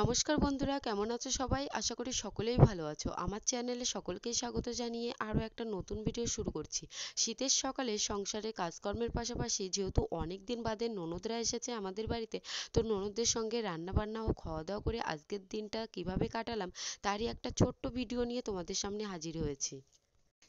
নমস্কার বন্ধুরা, কেমন আছো সবাই? আশা করি সকলেই ভালো আছো। আমার চ্যানেলে সকলকেই স্বাগত জানিয়ে আরও একটা নতুন ভিডিও শুরু করছি। শীতের সকালে সংসারে কাজকর্মের পাশাপাশি যেহেতু অনেক দিন বাদে ননদরা এসেছে আমাদের বাড়িতে, তো ননদদের সঙ্গে রান্না বান্না ও খাওয়া দাওয়া করে আজকের দিনটা কিভাবে কাটালাম তারই একটা ছোট্ট ভিডিও নিয়ে তোমাদের সামনে হাজির হয়েছি।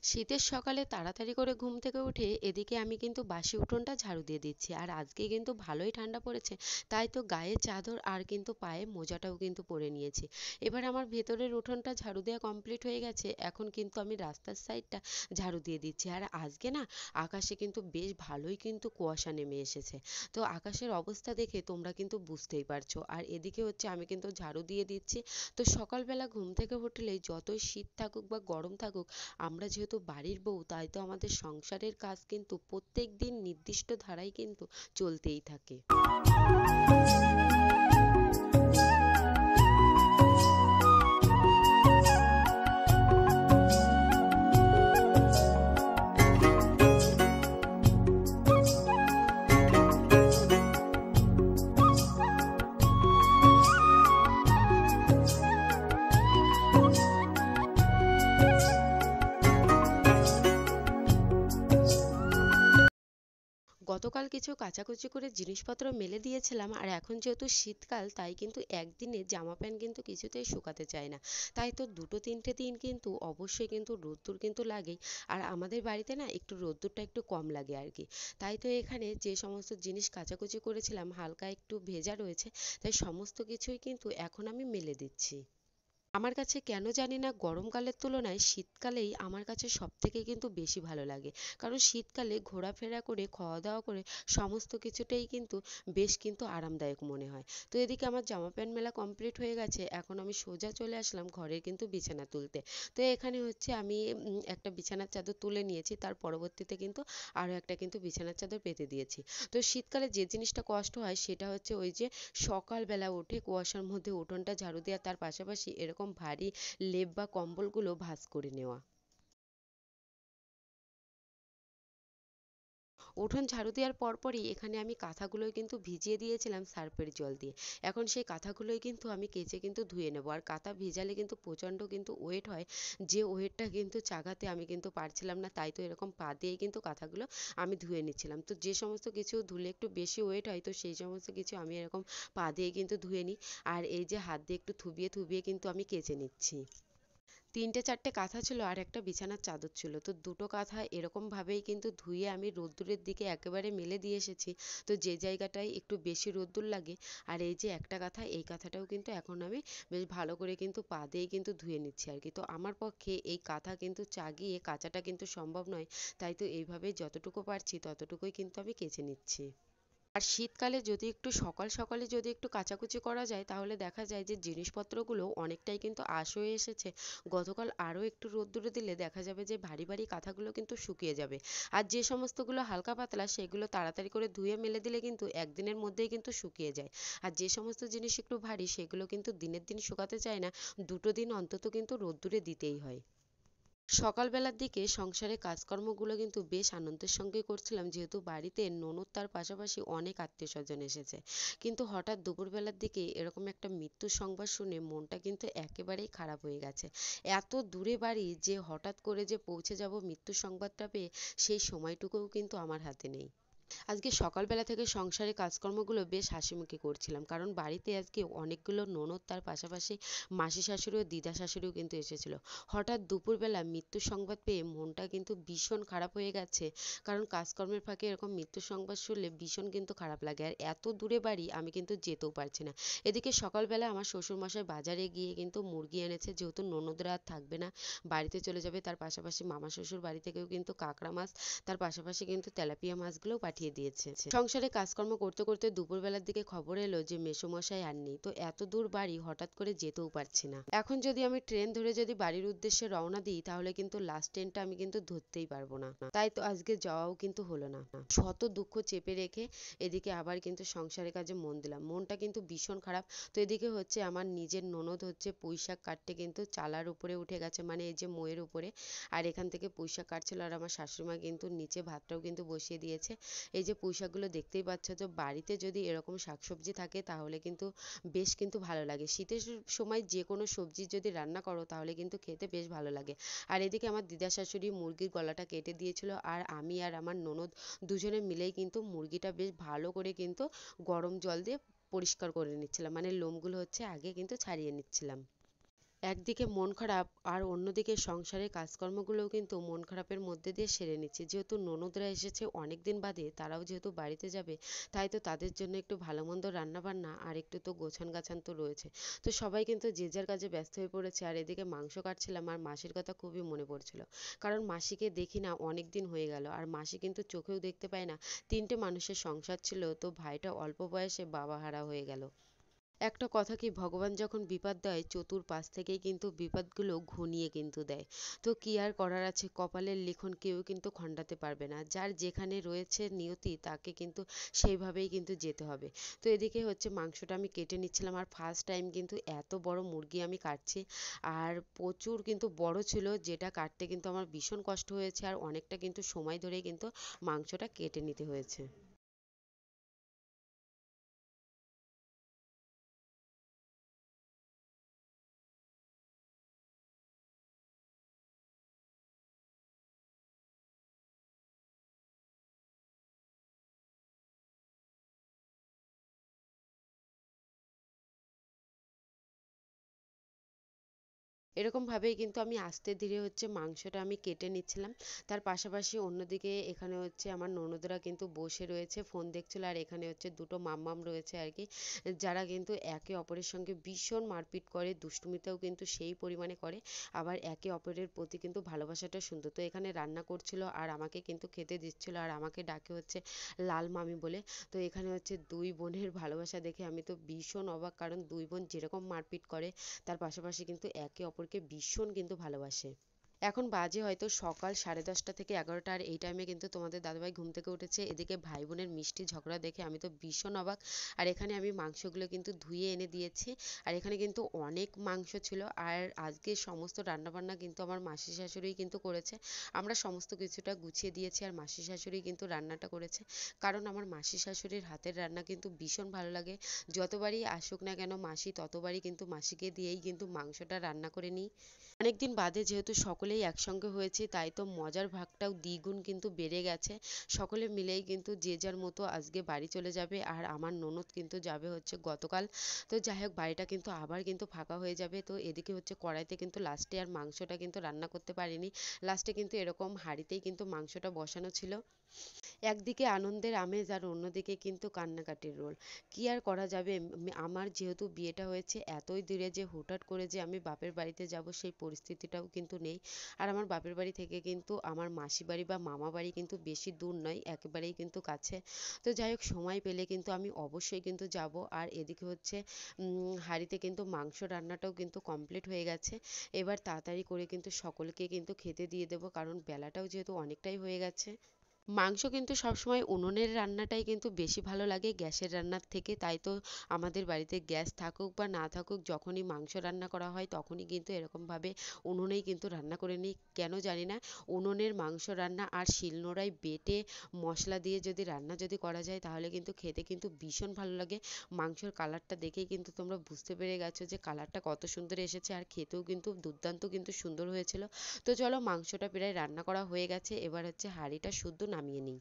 শীতের সকালে তাড়াতাড়ি করে ঘুম থেকে উঠে এদিকে আমি কিন্তু বাসি উঠোনটা ঝাড়ু দিয়ে দিচ্ছি। আর আজকে কিন্তু ভালোই ঠান্ডা পড়েছে, তাই তো গায়ে চাদর আর কিন্তু পায়ে মোজাটাও কিন্তু পরে নিয়েছি। এবার আমার ভেতরের উঠোনটা ঝাড়ু দেওয়া কমপ্লিট হয়ে গেছে, এখন কিন্তু আমি রাস্তার সাইডটা ঝাড়ু দিয়ে দিচ্ছি। আর আজকে না আকাশে কিন্তু বেশ ভালোই কিন্তু কুয়াশা নেমে এসেছে। তো আকাশের অবস্থা দেখে তোমরা কিন্তু বুঝতেই পারছো। আর এদিকে হচ্ছে আমি কিন্তু ঝাড়ু দিয়ে দিচ্ছি। তো সকালবেলা ঘুম থেকে উঠলেই যতই শীত থাকুক বা গরম থাকুক, আমরা যেহেতু বাড়ির বউ, তাই তো আমাদের সংসারের কাজ কিন্তু প্রত্যেক দিন নির্দিষ্ট ধারায় কিন্তু চলতেই থাকে। গতকাল কিছু কাচাকুচি করে জিনিসপত্র মেলে দিয়েছিলাম, আর এখন যেহেতু শীতকাল তাই কিন্তু একদিনে জামা প্যান্ট কিন্তু কিছুতেই শুকাতে চায় না। তাই তো দুটো তিনটে দিন কিন্তু অবশ্যই কিন্তু রোদ্দুর কিন্তু লাগেই। আর আমাদের বাড়িতে না একটু রোদ্দুরটা একটু কম লাগে আর কি। তাই তো এখানে যে সমস্ত জিনিস কাচাকুচি করেছিলাম হালকা একটু ভেজা রয়েছে, তাই সমস্ত কিছুই কিন্তু এখন আমি মেলে দিচ্ছি। আমার কাছে কেন জানি না গরমকালের তুলনায় শীতকালেই আমার কাছে সব থেকে কিন্তু বেশি ভালো লাগে। কারণ শীতকালে ঘোরাফেরা করে খাওয়া দাওয়া করে সমস্ত কিছুটাই কিন্তু বেশ কিন্তু আরামদায়ক মনে হয়। তো এদিকে আমার জামা প্যান্ট মেলা কমপ্লিট হয়ে গেছে, এখন আমি সোজা চলে আসলাম ঘরের কিন্তু বিছানা তুলতে। তো এখানে হচ্ছে আমি একটা বিছানার চাদর তুলে নিয়েছি, তার পরবর্তীতে কিন্তু আরও একটা কিন্তু বিছানার চাদর পেতে দিয়েছি। তো শীতকালে যে জিনিসটা কষ্ট হয় সেটা হচ্ছে ওই যে সকালবেলা উঠে কুয়াশার মধ্যে উঠোনটা ঝাড়ু দেওয়া, তার পাশাপাশি এরকম ভারী লেপ বা কম্বলগুলো ভাঁজ করে নেওয়া। উঠোন ঝাড়ু দেওয়ার পরপরই এখানে আমি কাঁথাগুলোই কিন্তু ভিজিয়ে দিয়েছিলাম সার্ফের জল দিয়ে। এখন সেই কাঁথাগুলোই কিন্তু আমি কেচে কিন্তু ধুয়ে নেবো। আর কাঁথা ভেজালে কিন্তু প্রচণ্ড কিন্তু ওয়েট হয়, যে ওয়েটটা কিন্তু চাগাতে আমি কিন্তু পারছিলাম না, তাই তো এরকম পা দিয়েই কিন্তু কাঁথাগুলো আমি ধুয়ে নিচ্ছিলাম। তো যে সমস্ত কিছু ধুলে একটু বেশি ওয়েট হয়, তো সেই সমস্ত কিছু আমি এরকম পা দিয়ে কিন্তু ধুয়ে নিই। আর এই যে হাত দিয়ে একটু থুবিয়ে থুবিয়ে কিন্তু আমি কেচে নিচ্ছি। তিনটে চারটে কাঁথা ছিল আর একটা বিছানার চাদর ছিল, তো দুটো কাঁথা এরকম ভাবেই কিন্তু ধুয়ে আমি রোদ্দুরের দিকে একেবারে মেলে দিয়ে এসেছি। তো যে জায়গাটায় একটু বেশি রোদ্দুর লাগে, আর এই যে একটা কাঁথা, এই কাঁথাটাও কিন্তু এখন আমি বেশ ভালো করে কিন্তু পা দিয়েই কিন্তু ধুয়ে নিচ্ছি আর কি। তো আমার পক্ষে এই কাঁথা কিন্তু চাগিয়ে কাচাটা কিন্তু সম্ভব নয়, তাই তো এইভাবে যতটুকু পারছি ততটুকুই কিন্তু আমি কেচে নিচ্ছি। আর শীতকালে যদি একটু সকাল সকালে যদি একটু কাচাকুচি করা যায়, তাহলে দেখা যায় যে জিনিসপত্রগুলো অনেকটাই কিন্তু আঁশ হয়ে এসেছে। গতকাল আরও একটু রোদ্দুরে দিলে দেখা যাবে যে ভারী ভারী কাঁথাগুলো কিন্তু শুকিয়ে যাবে। আর যে সমস্তগুলো হালকা পাতলা সেগুলো তাড়াতাড়ি করে ধুয়ে মেলে দিলে কিন্তু একদিনের মধ্যেই কিন্তু শুকিয়ে যায়। আর যে সমস্ত জিনিস একটু ভারী সেগুলো কিন্তু দিনের দিন শুকাতে চায় না, দুটো দিন অন্তত কিন্তু রোদ্দুরে দিতেই হয়। সকালবেলার দিকে সংসারের কাজকর্মগুলো কিন্তু বেশ আনন্দের সঙ্গে করছিলাম, যেহেতু বাড়িতে ননদ তার পাশাপাশি অনেক আত্মীয় স্বজন এসেছে। কিন্তু হঠাৎ দুপুরবেলার দিকে এরকম একটা মৃত্যুর সংবাদ শুনে মনটা কিন্তু একেবারেই খারাপ হয়ে গেছে। এত দূরে বাড়ি যে হঠাৎ করে যে পৌঁছে যাব মৃত্যুর সংবাদটা পেয়ে, সেই সময়টুকুও কিন্তু আমার হাতে নেই। আজকে সকালবেলা থেকে সংসারের কাজকর্মগুলো বেশ হাসিমুখে করছিলাম, কারণ বাড়িতে আজকে অনেকগুলো ননদ, তার পাশাপাশি মাসি শাশুড়ি ও দিদা শাশুড়িও কিন্তু এসেছিল। হঠাৎ দুপুরবেলা মৃত্যুর সংবাদ পেয়ে মনটা কিন্তু ভীষণ খারাপ হয়ে গেছে। কারণ কাজকর্মের ফাঁকে এরকম মৃত্যুর সংবাদ শুনলে ভীষণ কিন্তু খারাপ লাগে। আর এত দূরে বাড়ি আমি কিন্তু যেতেও পারছি না। এদিকে সকালবেলা আমার শ্বশুরমশাই বাজারে গিয়ে কিন্তু মুরগি এনেছে, যেহেতু ননদরা আর থাকবে না, বাড়িতে চলে যাবে। তার পাশাপাশি মামা শ্বশুর বাড়ি থেকেও কিন্তু কাঁকড়া মাছ, তার পাশাপাশি কিন্তু তেলাপিয়া মাছগুলোও পাঠিয়ে দিয়েছে। সংসারে কাজকর্ম করতে করতে দুপুরবেলার দিকে খবর এলো যে মেসোমশাই আর নেই। তো এত দূর বাড়ি হঠাৎ করে যেতেও পারছি না। এখন যদি আমি ট্রেন ধরে যদি বাড়ির উদ্দেশ্যে রওনা দিই, তাহলে কিন্তু লাস্ট ট্রেনটা আমি কিন্তু ধরতেই পারবো না। তাই তো আজকে যাওয়াও কিন্তু হলো না। শত দুঃখ চেপে রেখে এদিকে আবার কিন্তু সংসারের কাজে মন দিলাম। মনটা কিন্তু ভীষণ খারাপ। তো এদিকে হচ্ছে আমার নিজের ননদ হচ্ছে পুঁইশাক কাটতে কিন্তু চালার উপরে উঠে গেছে, মানে এই যে মোয়ের উপরে। আর এখান থেকে পুঁইশাক কাটছিল, আর আমার শাশুড়িমা কিন্তু নিচে ভাতটাও কিন্তু বসিয়ে দিয়েছে। এই যে পুঁই শাকগুলো দেখতেই পাচ্ছ, তো বাড়িতে যদি এরকম শাকসবজি থাকে তাহলে কিন্তু বেশ কিন্তু ভালো লাগে। শীতের সময় যে কোনো সবজি যদি রান্না করো তাহলে কিন্তু খেতে বেশ ভালো লাগে। আর এদিকে আমার দিদা শাশুড়ি মুরগির গলাটা কেটে দিয়েছিল, আর আমি আর আমার ননদ দুজনে মিলেই কিন্তু মুরগিটা বেশ ভালো করে কিন্তু গরম জল দিয়ে পরিষ্কার করে নিচ্ছিলাম, মানে লোমগুলো হচ্ছে আগে কিন্তু ছাড়িয়ে নিচ্ছিলাম। একদিকে মন খারাপ আর অন্যদিকে সংসারের কাজকর্মগুলোও কিন্তু মন খারাপের মধ্যে দিয়ে সেরে নিচ্ছি, যেহেতু ননদরা এসেছে অনেক দিন বাদে, তারাও যেহেতু বাড়িতে যাবে, তাই তো তাদের জন্য একটু ভালো মন্দ রান্না বান্না আর একটু তো গোছান গাছান তো রয়েছে। তো সবাই কিন্তু যে যার কাজে ব্যস্ত হয়ে পড়েছে, আর এদিকে মাংস কাটছিলাম আর মাসির কথা খুবই মনে পড়ছিল, কারণ মাসিকে দেখি না অনেক দিন হয়ে গেল, আর মাসি কিন্তু চোখেও দেখতে পায় না। তিনটে মানুষের সংসার ছিল, তো ভাইটা অল্প বয়সে বাবা হারা হয়ে গেল। একটা কথা কি, ভগবান যখন বিপদ দেয় চতুর্পাশ থেকেই কিন্তু বিপদগুলো ঘনিয়ে কিন্তু দেয়। তো কি আর করার আছে, কপালের লিখন কেউ কিন্তু খণ্ডাতে পারবে না, যার যেখানে রয়েছে নিয়তি তাকে কিন্তু সেইভাবেই কিন্তু যেতে হবে। তো এদিকে হচ্ছে মাংসটা আমি কেটে নিচ্ছিলাম, আর ফার্স্ট টাইম কিন্তু এত বড় মুরগি আমি কাটছি, আর প্রচুর কিন্তু বড় ছিল, যেটা কাটতে কিন্তু আমার ভীষণ কষ্ট হয়েছে, আর অনেকটা কিন্তু সময় ধরে কিন্তু মাংসটা কেটে নিতে হয়েছে। এরকম ভাবেই কিন্তু আমি আস্তে ধীরে হচ্ছে মাংসটা আমি কেটে নিচ্ছিলাম। তার পাশাপাশি অন্যদিকে এখানে হচ্ছে আমার ননদরা কিন্তু বসে রয়েছে, ফোন দেখছিল, আর এখানে হচ্ছে দুটো মাম্মাম রয়েছে আর কি, যারা কিন্তু একে অপরের সঙ্গে ভীষণ মারপিট করে, দুষ্টুমিটাও কিন্তু সেই পরিমাণে করে, আবার একে অপরের প্রতি কিন্তু ভালোবাসাটা সুন্দর। তো এখানে রান্না করছিল আর আমাকে কিন্তু খেতে দিচ্ছিল, আর আমাকে ডাকে হচ্ছে লাল মামি বলে। তো এখানে হচ্ছে দুই বোনের ভালোবাসা দেখে আমি তো ভীষণ অবাক, কারণ দুই বোন যেরকম মারপিট করে তার পাশাপাশি কিন্তু একে অপরকে ভীষণ কিন্তু ভালোবাসে। এখন বাজে হয়তো সকাল 10:30 থেকে 11টা, আর এই টাইমে কিন্তু তোমাদের দাদাভাই ঘুম থেকে উঠেছে। এদিকে ভাই বোনের মিষ্টি ঝগড়া দেখে আমি তো ভীষণ অবাক। আর এখানে আমি মাংসগুলো কিন্তু ধুয়ে এনে দিয়েছি, আর এখানে কিন্তু অনেক মাংস ছিল, আর আজকে সমস্ত রান্নাবান্না কিন্তু আমার মাসি শাশুড়িই কিন্তু করেছে। আমরা সমস্ত কিছুটা গুছিয়ে দিয়েছি, আর মাসি শাশুড়ি কিন্তু রান্নাটা করেছে, কারণ আমার মাসি শাশুড়ির হাতের রান্না কিন্তু ভীষণ ভালো লাগে। যতবারই আসুক না কেন মাসি, ততবারই কিন্তু মাসিকে দিয়েই কিন্তু মাংসটা রান্না করে নিই। অনেকদিন বাদে যেহেতু সকলেই একসঙ্গে হয়েছি, তাই তো মজার ভাগটাও দ্বিগুণ কিন্তু বেড়ে গেছে। সকলে মিলেই কিন্তু যে যার মতো আজকে বাড়ি চলে যাবে, আর আমার ননদ কিন্তু যাবে হচ্ছে গতকাল। তো যাই হোক, বাড়িটা কিন্তু আবার কিন্তু ফাঁকা হয়ে যাবে। তো এদিকে হচ্ছে কড়াইতে কিন্তু লাস্টে আর মাংসটা কিন্তু রান্না করতে পারিনি, লাস্টে কিন্তু এরকম হাঁড়িতেই কিন্তু মাংসটা বসানো ছিল। একদিকে আনন্দের আমেজ আর অন্যদিকে কিন্তু কান্নাকাটির রোল। কি আর করা যাবে, আমার যেহেতু বিয়েটা হয়েছে এতই দূরে, যে হুটহাট করে যে আমি বাপের বাড়িতে যাব সেই পরিস্থিতিটাও কিন্তু নেই। আর আমার বাপের বাড়ি থেকে কিন্তু আমার মাসি বাড়ি বা মামা বাড়ি কিন্তু বেশি দূর নয়, একেবারেই কিন্তু কাছে। তো যাই হোক, সময় পেলে কিন্তু আমি অবশ্যই কিন্তু যাব। আর এদিকে হচ্ছে হাঁড়িতে কিন্তু মাংস রান্নাটাও কিন্তু কমপ্লিট হয়ে গেছে। এবার তাড়াতাড়ি করে কিন্তু সকলকে কিন্তু খেতে দিয়ে দেবো, কারণ বেলাটাও যেহেতু অনেকটাই হয়ে গেছে। মাংস কিন্তু সবসময় উনুনের রান্নাটাই কিন্তু বেশি ভালো লাগে গ্যাসের রান্নার থেকে, তাই তো আমাদের বাড়িতে গ্যাস থাকুক বা না থাকুক, যখনই মাংস রান্না করা হয় তখনই কিন্তু এরকমভাবে উনুনেই কিন্তু রান্না করে নিই। কেন জানি না, উনুনের মাংস রান্না আর শিলনোড়ায় বেটে মশলা দিয়ে যদি রান্না যদি করা যায় তাহলে কিন্তু খেতে কিন্তু ভীষণ ভালো লাগে। মাংসর কালারটা দেখেই কিন্তু তোমরা বুঝতে পেরে গেছো যে কালারটা কত সুন্দর এসেছে, আর খেতেও কিন্তু দুর্দান্ত কিন্তু সুন্দর হয়েছিল। তো চলো, মাংসটা প্রায় রান্না করা হয়ে গেছে, এবার হচ্ছে হাঁড়িটা শুদ্ধ নামিয়ে নিই।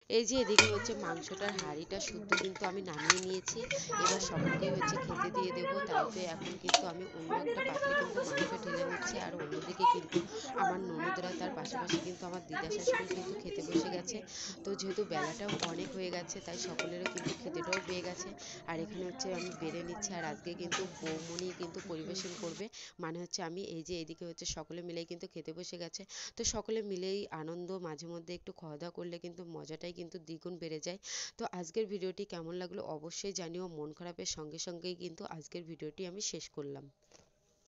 এই যে এদিকে হচ্ছে মাংসটার হাঁড়িটা শুদ্ধ কিন্তু আমি নামিয়ে নিয়েছি। এবার সকলকেই হচ্ছে খেতে দিয়ে দেব, তাই তো এখন কিন্তু আমি অন্য একটা পাত্রে কিন্তু মাংস ঢেলে নিচ্ছি, আর অন্যদিকে কিন্তু আমার ননদরা, তার পাশাপাশি কিন্তু আমার দিদা শাশুড়িও কিন্তু খেতে বসে গেছে। তো যেহেতু বেলাটাও অনেক হয়ে গেছে, তাই সকলেরও কিন্তু খেতেটাও পেয়ে গেছে। আর এখানে হচ্ছে আমি বেড়ে নিচ্ছি, আর আজকে কিন্তু বৌমনি কিন্তু পরিবেশন করবে, মানে হচ্ছে আমি এই যে এদিকে হচ্ছে সকলে মিলেই কিন্তু খেতে বসে গেছে। তো সকলে মিলেই আনন্দ, মাঝে মধ্যে একটু খাওয়া দাওয়া করলে কিন্তু মজাটাই কিন্তু দ্বিগুণ বেড়ে যায়। তো আজকের ভিডিওটি কেমন লাগলো অবশ্যই জানিও। মন খারাপের সঙ্গে সঙ্গেই কিন্তু আজকের ভিডিওটি আমি শেষ করলাম।